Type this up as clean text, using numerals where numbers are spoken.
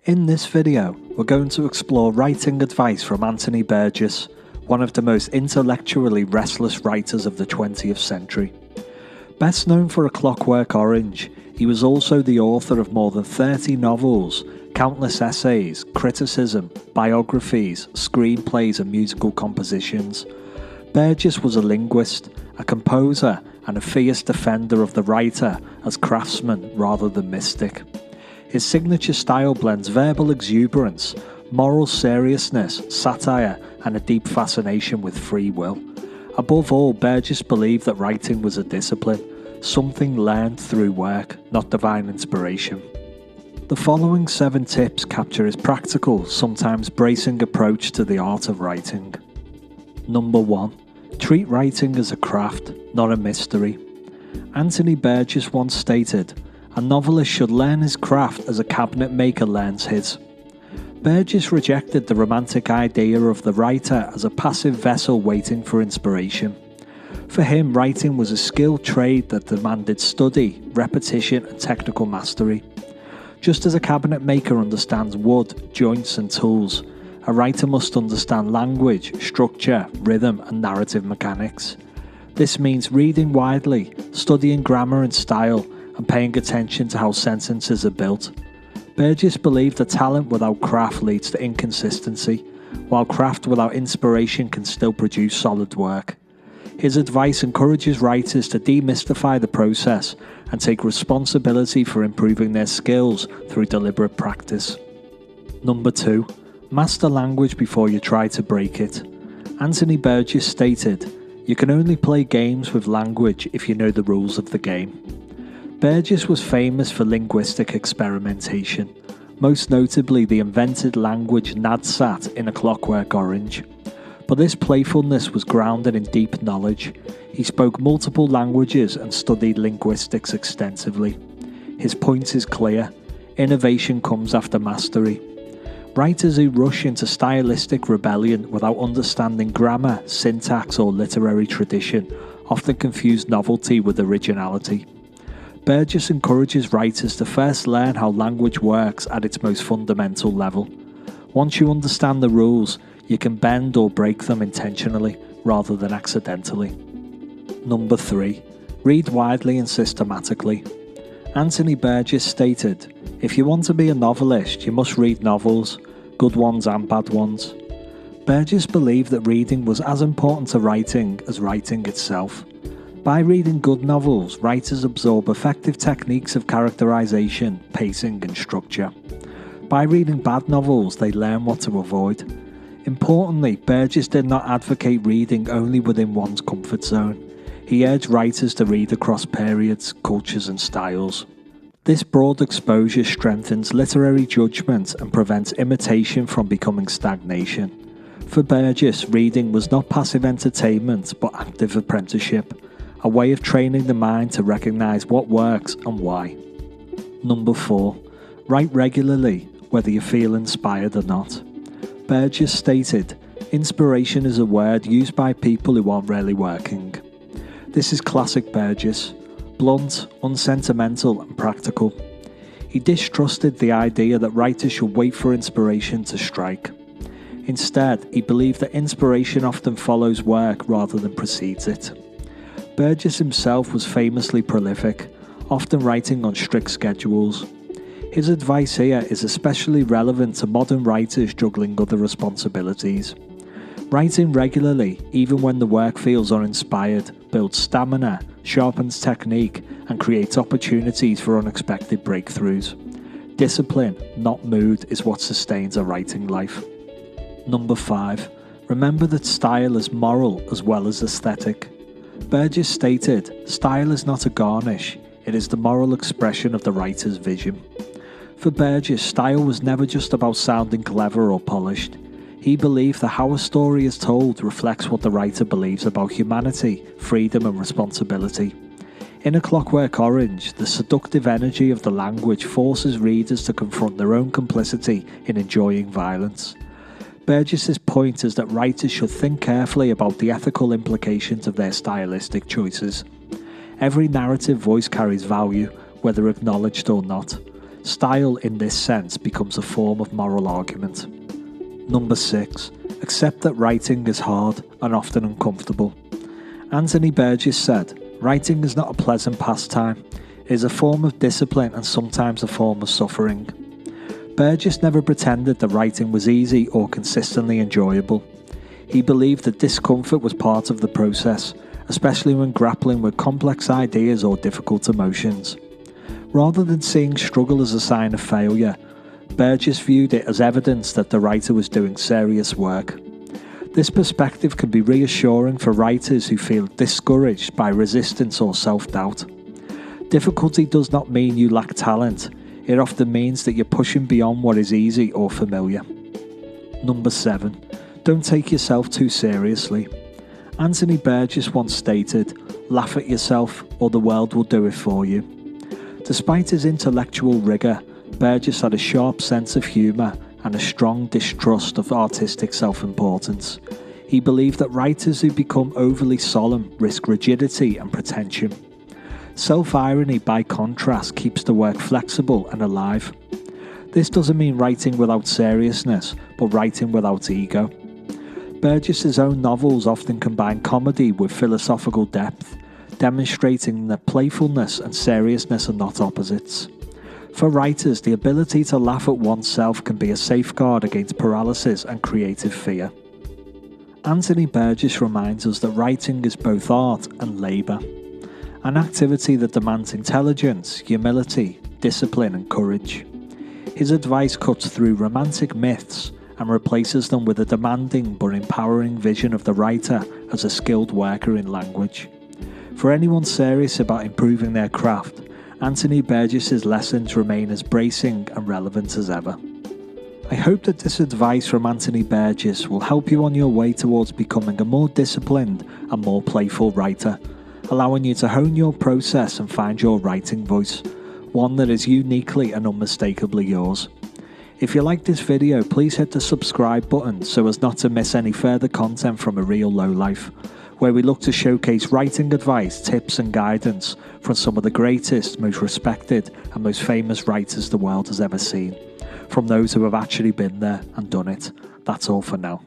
In this video, we're going to explore writing advice from Anthony Burgess, one of the most intellectually restless writers of the 20th century. Best known for A Clockwork Orange, he was also the author of more than 30 novels, countless essays, criticism, biographies, screenplays and musical compositions. Burgess was a linguist, a composer and a fierce defender of the writer as craftsman rather than mystic. His signature style blends verbal exuberance, moral seriousness, satire, and a deep fascination with free will. Above all, Burgess believed that writing was a discipline, something learned through work, not divine inspiration. The following 7 tips capture his practical, sometimes bracing approach to the art of writing. Number 1. Treat writing as a craft, not a mystery. Anthony Burgess once stated, "A novelist should learn his craft as a cabinet maker learns his." Burgess rejected the romantic idea of the writer as a passive vessel waiting for inspiration. For him, writing was a skilled trade that demanded study, repetition and technical mastery. Just as a cabinet maker understands wood, joints and tools, a writer must understand language, structure, rhythm and narrative mechanics. This means reading widely, studying grammar and style, and paying attention to how sentences are built. Burgess believed that talent without craft leads to inconsistency, while craft without inspiration can still produce solid work. His advice encourages writers to demystify the process and take responsibility for improving their skills through deliberate practice. Number 2. Master language before you try to break it. Anthony Burgess stated, "You can only play games with language if you know the rules of the game." Burgess was famous for linguistic experimentation, most notably the invented language nadsat in A Clockwork Orange. But this playfulness was grounded in deep knowledge. He spoke multiple languages and studied linguistics extensively. His point is clear: innovation comes after mastery. Writers who rush into stylistic rebellion without understanding grammar, syntax or literary tradition often confuse novelty with originality. Burgess encourages writers to first learn how language works at its most fundamental level. Once you understand the rules, you can bend or break them intentionally rather than accidentally. Number 3. Read widely and systematically. Anthony Burgess stated, "If you want to be a novelist, you must read novels, good ones and bad ones." Burgess believed that reading was as important to writing as writing itself. By reading good novels, writers absorb effective techniques of characterization, pacing and structure. By reading bad novels, they learn what to avoid. Importantly, Burgess did not advocate reading only within one's comfort zone. He urged writers to read across periods, cultures and styles. This broad exposure strengthens literary judgment and prevents imitation from becoming stagnation. For Burgess, reading was not passive entertainment but active apprenticeship, a way of training the mind to recognize what works and why. Number 4. Write regularly, whether you feel inspired or not. Burgess stated, "Inspiration is a word used by people who aren't really working." This is classic Burgess, blunt, unsentimental and practical. He distrusted the idea that writers should wait for inspiration to strike. Instead, he believed that inspiration often follows work rather than precedes it. Burgess himself was famously prolific, often writing on strict schedules. His advice here is especially relevant to modern writers juggling other responsibilities. Writing regularly, even when the work feels uninspired, builds stamina, sharpens technique, and creates opportunities for unexpected breakthroughs. Discipline, not mood, is what sustains a writing life. Number 5. Remember that style is moral as well as aesthetic. Burgess stated, "Style is not a garnish, it is the moral expression of the writer's vision." For Burgess, style was never just about sounding clever or polished. He believed that how a story is told reflects what the writer believes about humanity, freedom and responsibility. In A Clockwork Orange, the seductive energy of the language forces readers to confront their own complicity in enjoying violence. Burgess's point is that writers should think carefully about the ethical implications of their stylistic choices. Every narrative voice carries value, whether acknowledged or not. style in this sense becomes a form of moral argument. Number 6. Accept that writing is hard and often uncomfortable. Anthony Burgess said, "Writing is not a pleasant pastime. It is a form of discipline and sometimes a form of suffering." Burgess never pretended that writing was easy or consistently enjoyable. He believed that discomfort was part of the process, especially when grappling with complex ideas or difficult emotions. Rather than seeing struggle as a sign of failure, Burgess viewed it as evidence that the writer was doing serious work. This perspective can be reassuring for writers who feel discouraged by resistance or self-doubt. Difficulty does not mean you lack talent. It often means that you're pushing beyond what is easy or familiar. Number 7. Don't take yourself too seriously. Anthony Burgess once stated, "Laugh at yourself or the world will do it for you." Despite his intellectual rigour, Burgess had a sharp sense of humour and a strong distrust of artistic self-importance. He believed that writers who become overly solemn risk rigidity and pretension. Self-irony, by contrast, keeps the work flexible and alive. This doesn't mean writing without seriousness, but writing without ego. Burgess's own novels often combine comedy with philosophical depth, demonstrating that playfulness and seriousness are not opposites. For writers, the ability to laugh at oneself can be a safeguard against paralysis and creative fear. Anthony Burgess reminds us that writing is both art and labour, an activity that demands intelligence, humility, discipline and courage. His advice cuts through romantic myths and replaces them with a demanding but empowering vision of the writer as a skilled worker in language. For anyone serious about improving their craft, Anthony Burgess's lessons remain as bracing and relevant as ever. I hope that this advice from Anthony Burgess will help you on your way towards becoming a more disciplined and more playful writer, allowing you to hone your process and find your writing voice, one that is uniquely and unmistakably yours. If you like this video, please hit the subscribe button so as not to miss any further content from A Real Lowlife, where we look to showcase writing advice, tips and guidance from some of the greatest, most respected and most famous writers the world has ever seen, from those who have actually been there and done it. That's all for now.